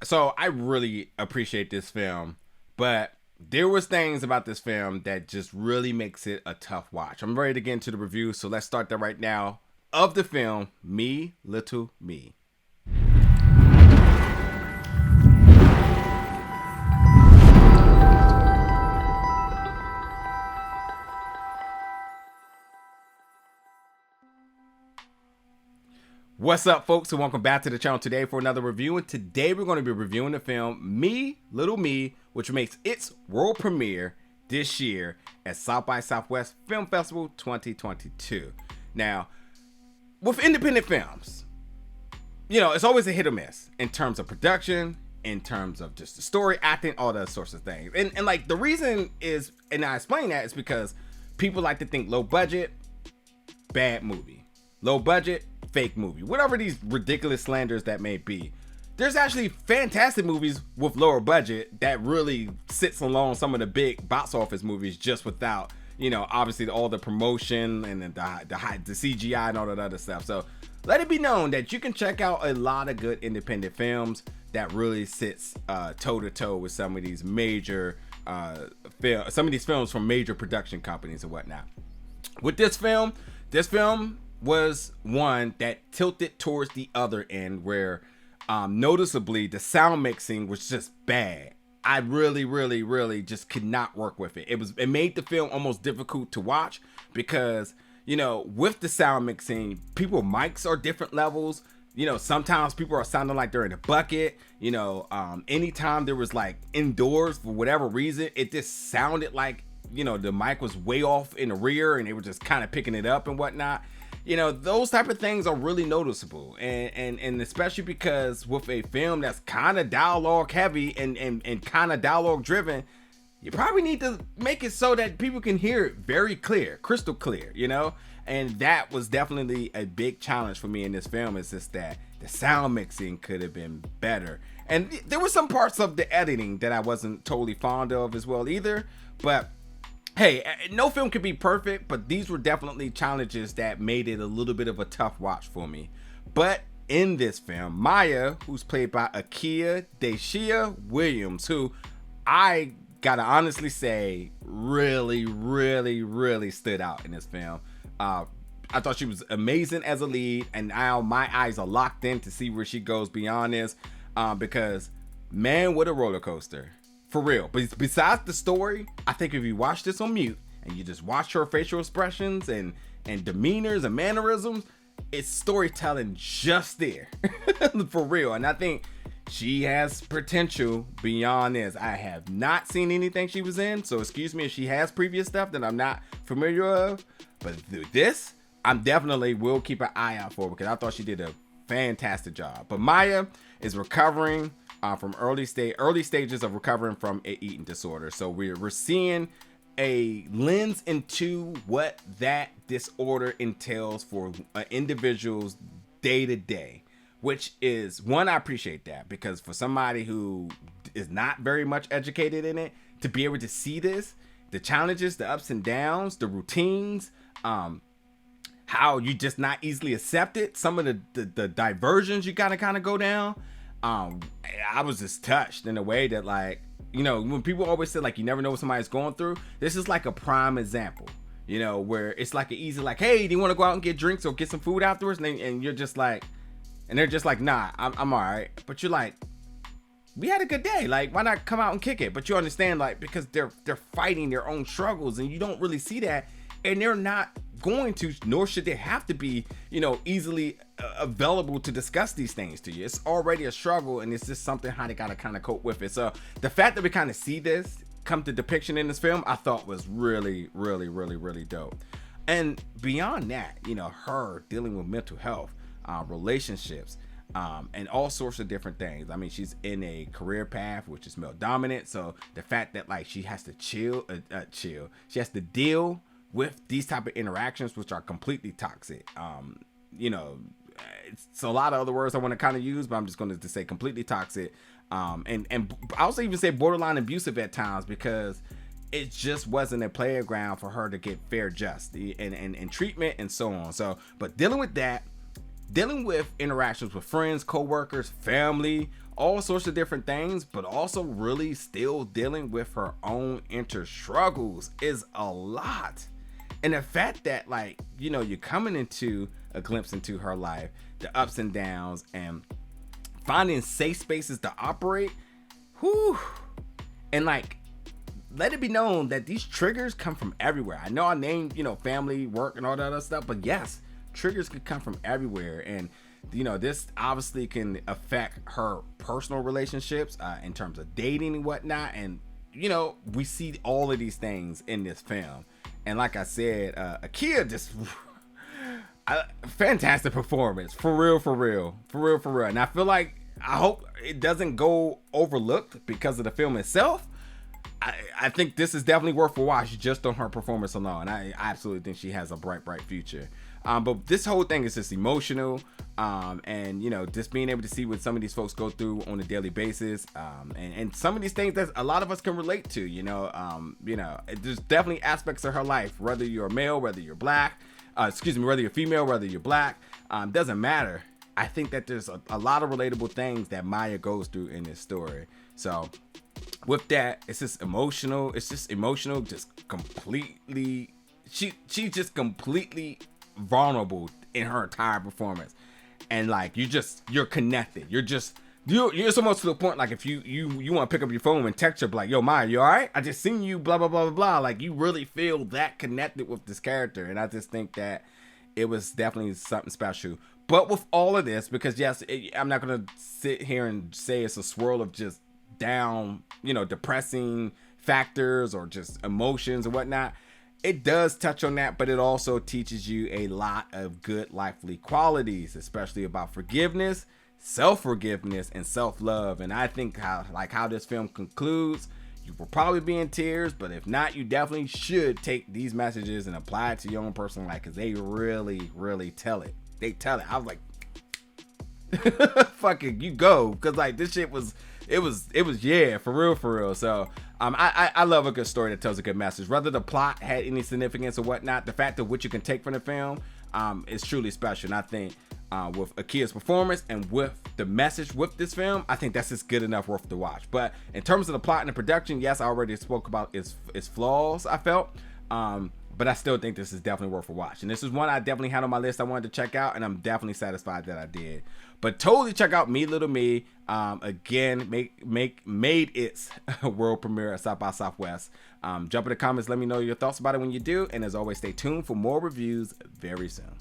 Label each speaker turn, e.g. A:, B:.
A: So I really appreciate this film, but there was things about this film that just really makes it a tough watch. I'm ready to get into the review, so let's start that right now of the film, Me, Little Me. What's up, folks, and welcome back to the channel today for another review. And today we're going to be reviewing the film Me, Little Me, which makes its world premiere this year at South by Southwest Film Festival 2022. Now, with independent films, you know, it's always a hit or miss in terms of production, in terms of just the story, acting, all those sorts of things. And like the reason is, and I explain that, is because people like to think low budget, bad movie. Low budget, fake movie. Whatever these ridiculous slanders that may be. There's actually fantastic movies with lower budget that really sits along some of the big box office movies just without, you know, obviously all the promotion and the CGI and all that other stuff. So let it be known that you can check out a lot of good independent films that really sits toe to toe with some of these major some of these films from major production companies and whatnot. With this film was one that tilted towards the other end, where noticeably the sound mixing was just bad. I really just could not work with it. It made the film almost difficult to watch because, you know, with the sound mixing, people's mics are different levels. You know, sometimes people are sounding like they're in a bucket. You know, anytime there was like indoors for whatever reason, it just sounded like, you know, the mic was way off in the rear and they were just kind of picking it up and whatnot. You know, those type of things are really noticeable, and especially because with a film that's kind of dialogue heavy and kind of dialogue driven, you probably need to make it so that people can hear it very clear, crystal clear, you know. And that was definitely a big challenge for me in this film. Is just that the sound mixing could have been better, and there were some parts of the editing that I wasn't totally fond of as well either. But hey, no film could be perfect, but these were definitely challenges that made it a little bit of a tough watch for me. But in this film, Maya, who's played by Dasia Williams, who I gotta honestly say really stood out in this film. I thought she was amazing as a lead, and now my eyes are locked in to see where she goes beyond this, because man, what a roller coaster. For real. But besides the story, I think if you watch this on mute and you just watch her facial expressions and demeanors and mannerisms, it's storytelling just there. For real. And I think she has potential beyond this. I have not seen anything she was in, so excuse me if she has previous stuff that I'm not familiar of. But this, I'm definitely will keep an eye out for, because I thought she did a fantastic job. But Maya is recovering from early stages of recovering from an eating disorder. So we're seeing a lens into what that disorder entails for an individual's day to day, which is one, I appreciate that, because for somebody who is not very much educated in it, to be able to see this, the challenges, the ups and downs, the routines, how you just not easily accept it, some of the diversions you gotta kind of go down. I was just touched in a way that, like, you know, when people always say like you never know what somebody's going through, this is like a prime example, you know, where it's like an easy, like, hey, do you want to go out and get drinks or get some food afterwards? And you're just like, and they're just like, nah, I'm all right. But you're like, we had a good day, like, why not come out and kick it? But you understand, like, because they're fighting their own struggles, and you don't really see that, and they're not going to, nor should they have to be, you know, easily available to discuss these things to you. It's already a struggle, and it's just something how they gotta kind of cope with it. So the fact that we kind of see this come to depiction in this film, I thought was really dope. And beyond that, you know, her dealing with mental health, relationships, and all sorts of different things. I mean, she's in a career path which is male dominant, so the fact that, like, she has to she has to deal with these type of interactions which are completely toxic. You know, it's a lot of other words I want to kind of use, but I'm just going to say completely toxic, and I also even say borderline abusive at times, because it just wasn't a playground for her to get fair justice and treatment and so on. So, but dealing with interactions with friends, co-workers, family, all sorts of different things, but also really still dealing with her own inner struggles is a lot. And the fact that, like, you know, you're coming into a glimpse into her life, the ups and downs, and finding safe spaces to operate, whew, and like, let it be known that these triggers come from everywhere. I know I named, you know, family, work, and all that other stuff, but yes, triggers could come from everywhere. And, you know, this obviously can affect her personal relationships in terms of dating and whatnot. And, you know, we see all of these things in this film. And like I said, Akia just fantastic performance, for real. And I feel like, I hope it doesn't go overlooked because of the film itself. I think this is definitely worth a watch just on her performance alone. I absolutely think she has a bright future. But this whole thing is just emotional. And, you know, just being able to see what some of these folks go through on a daily basis. And some of these things that a lot of us can relate to, you know, there's definitely aspects of her life, whether you're a male, whether you're black, whether you're female, whether you're black, doesn't matter. I think that there's a lot of relatable things that Maya goes through in this story. So with that, it's just emotional. Just completely, she's just completely vulnerable in her entire performance. And like, you're connected. You're almost to the point, like, if you want to pick up your phone and text her, like, yo, Maya, you all right? I just seen you, blah, blah, blah, blah, blah. Like, you really feel that connected with this character. And I just think that it was definitely something special. But with all of this, because yes, I'm not going to sit here and say it's a swirl of just down, you know, depressing factors or just emotions and whatnot. It does touch on that, but it also teaches you a lot of good lifely qualities, especially about forgiveness, self-forgiveness, and self-love. And I think how this film concludes, you will probably be in tears, but if not, you definitely should take these messages and apply it to your own personal life, because they really tell it. They tell it. I was like, fucking, you go, because like this shit was, it was yeah, for real. So I love a good story that tells a good message, whether the plot had any significance or whatnot. The fact of what you can take from the film is truly special. And I think with Akia's performance and with the message with this film, I think that's just good enough worth to watch. But in terms of the plot and the production, yes, I already spoke about its flaws, I felt, but I still think this is definitely worth a watch. And this is one I definitely had on my list I wanted to check out, and I'm definitely satisfied that I did. But totally check out Me Little Me. Again, made its world premiere at South by Southwest. Jump in the comments, let me know your thoughts about it when you do. And as always, stay tuned for more reviews very soon.